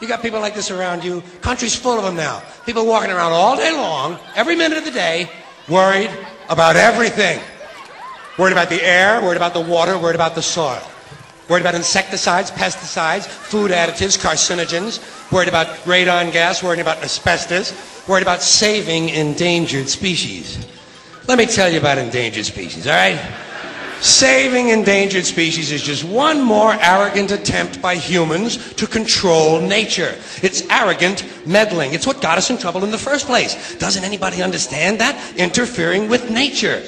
You got people like this around you. Country's full of them now. People walking around all day long, every minute of the day, worried about everything. Worried about the air, worried about the water, worried about the soil. Worried about insecticides, pesticides, food additives, carcinogens. Worried about radon gas, worried about asbestos. Worried about saving endangered species. Let me tell you about endangered species, all right? Saving endangered species is just one more arrogant attempt by humans to control nature. It's arrogant meddling. It's what got us in trouble in the first place. Doesn't anybody understand that? Interfering with nature.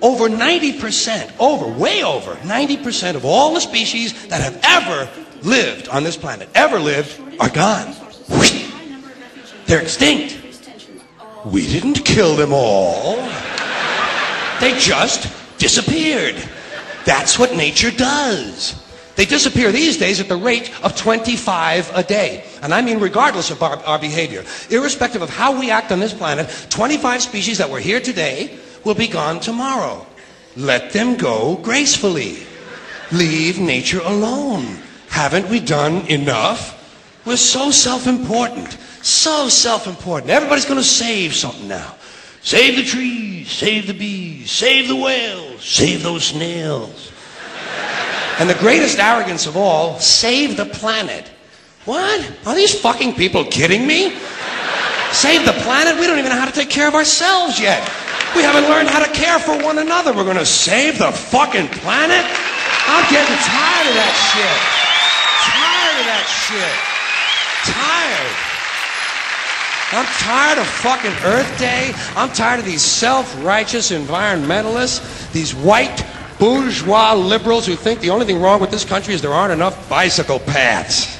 Over 90%, way over 90% of all the species that have ever lived on this planet, are gone. They're extinct. We didn't kill them all. They just disappeared. That's what nature does. They disappear these days at the rate of 25 a day. And I mean regardless of our behavior. Irrespective of how we act on this planet, 25 species that were here today will be gone tomorrow. Let them go gracefully. Leave nature alone. Haven't we done enough? We're so self-important. So self-important. Everybody's going to save something now. Save the trees, save the bees, save the whales, save those snails. And the greatest arrogance of all, save the planet. What? Are these fucking people kidding me? Save the planet? We don't even know how to take care of ourselves yet. We haven't learned how to care for one another. We're going to save the fucking planet? I'm getting tired of that shit. Tired of that shit. Tired. I'm tired of fucking Earth Day. I'm tired of these self-righteous environmentalists, these white bourgeois liberals who think the only thing wrong with this country is there aren't enough bicycle paths.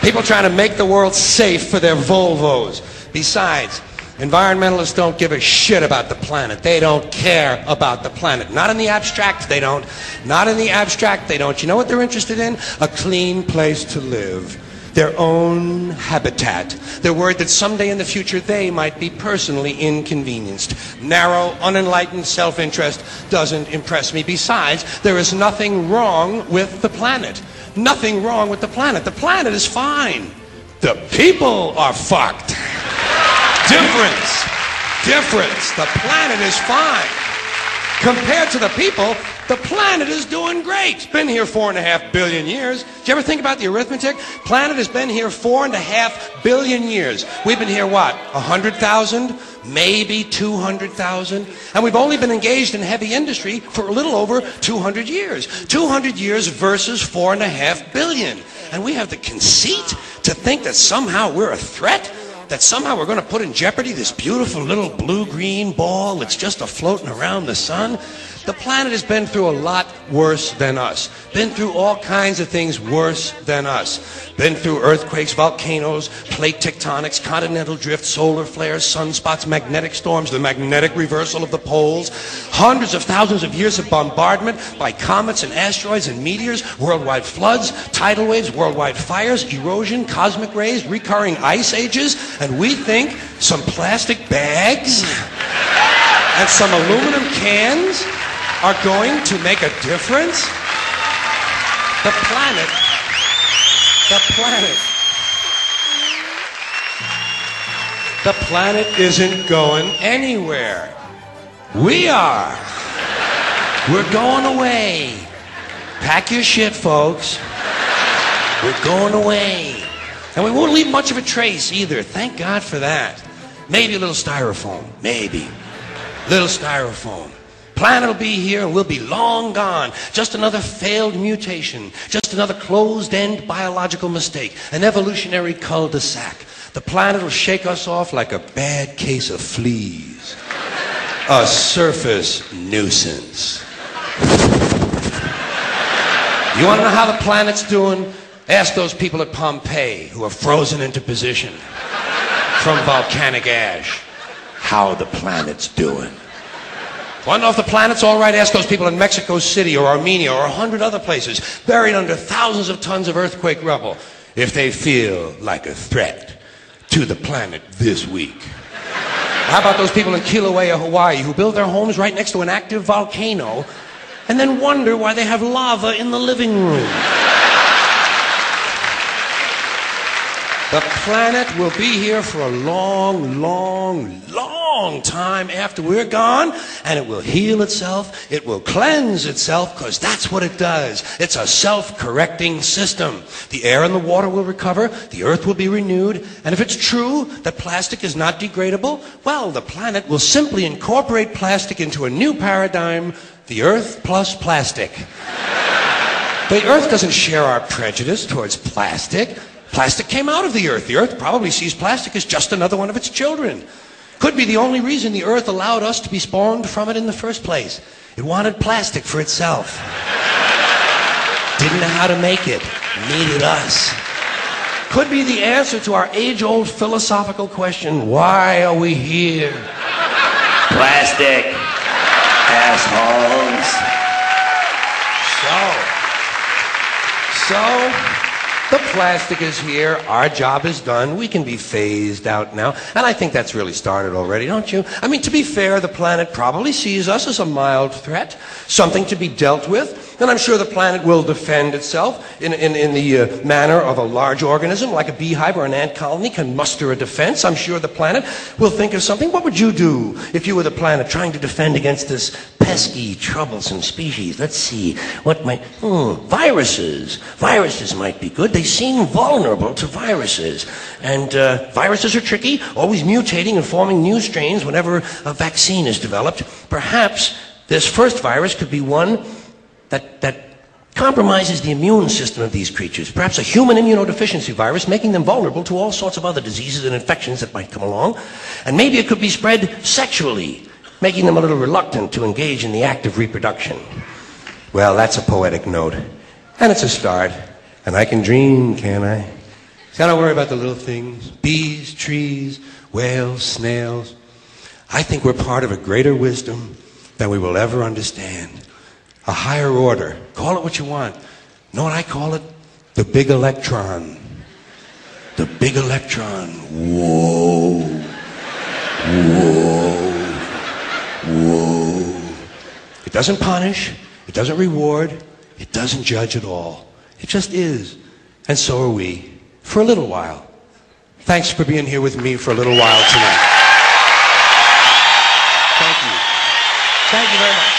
People trying to make the world safe for their Volvos. Besides, environmentalists don't give a shit about the planet. They don't care about the planet. Not in the abstract, they don't. Not in the abstract, they don't. You know what they're interested in? A clean place to live. Their own habitat. They're worried that someday in the future they might be personally inconvenienced. Narrow, unenlightened self-interest doesn't impress me. Besides, there is nothing wrong with the planet. Nothing wrong with the planet. The planet is fine. The people are fucked. Difference. The planet is fine. Compared to the people, the planet is doing great. It's been here 4.5 billion years. Did you ever think about the arithmetic? Planet has been here 4.5 billion years. We've been here, what, 100,000? Maybe 200,000? And we've only been engaged in heavy industry for a little over 200 years. 200 years versus 4.5 billion. And we have the conceit to think that somehow we're a threat? That somehow we're going to put in jeopardy this beautiful little blue-green ball that's just a-floating around the sun? The planet has been through a lot worse than us. Been through all kinds of things worse than us. Been through earthquakes, volcanoes, plate tectonics, continental drift, solar flares, sunspots, magnetic storms, the magnetic reversal of the poles, hundreds of thousands of years of bombardment by comets and asteroids and meteors, worldwide floods, tidal waves, worldwide fires, erosion, cosmic rays, recurring ice ages, and we think some plastic bags and some aluminum cans are going to make a difference? The planet isn't going anywhere. We are. We're going away. Pack your shit, folks. We're going away. And we won't leave much of a trace either. Thank God for that. Maybe a little styrofoam. Maybe. Little styrofoam. Planet will be here and we'll be long gone. Just another failed mutation. Just another closed-end biological mistake. An evolutionary cul-de-sac. The planet will shake us off like a bad case of fleas. A surface nuisance. You want to know how the planet's doing? Ask those people at Pompeii who are frozen into position from volcanic ash how the planet's doing. Want to know if the planet's all right? Ask those people in Mexico City or Armenia or 100 other places buried under thousands of tons of earthquake rubble if they feel like a threat to the planet this week. How about those people in Kilauea, Hawaii who build their homes right next to an active volcano and then wonder why they have lava in the living room? The planet will be here for a long, long, long time after we're gone, and it will heal itself, it will cleanse itself, because that's what it does. It's a self-correcting system. The air and the water will recover, the earth will be renewed, and if it's true that plastic is not degradable, well, the planet will simply incorporate plastic into a new paradigm, the earth plus plastic. The earth doesn't share our prejudice towards plastic. Plastic came out of the earth. The earth probably sees plastic as just another one of its children. Could be the only reason the earth allowed us to be spawned from it in the first place. It wanted plastic for itself. Didn't know how to make it. Needed us. Could be the answer to our age-old philosophical question, why are we here? Plastic. Assholes. So, the plastic is here, our job is done, we can be phased out now, and I think that's really started already, don't you? I mean, to be fair, the planet probably sees us as a mild threat, something to be dealt with, and I'm sure the planet will defend itself in the manner of a large organism, like a beehive or an ant colony can muster a defense. I'm sure the planet will think of something. What would you do if you were the planet trying to defend against this pesky, troublesome species? Let's see, what might... viruses. Viruses might be good. They seem vulnerable to viruses. And viruses are tricky, always mutating and forming new strains whenever a vaccine is developed. Perhaps this first virus could be one that compromises the immune system of these creatures. Perhaps a human immunodeficiency virus, making them vulnerable to all sorts of other diseases and infections that might come along. And maybe it could be spread sexually, making them a little reluctant to engage in the act of reproduction. Well, that's a poetic note. And it's a start. And I can dream, can't I? See, I don't worry about the little things. Bees, trees, whales, snails. I think we're part of a greater wisdom than we will ever understand. A higher order. Call it what you want. Know what I call it? The big electron. The big electron. Whoa. Whoa. Whoa. It doesn't punish. It doesn't reward. It doesn't judge at all. It just is. And so are we. For a little while. Thanks for being here with me for a little while tonight. Thank you. Thank you very much.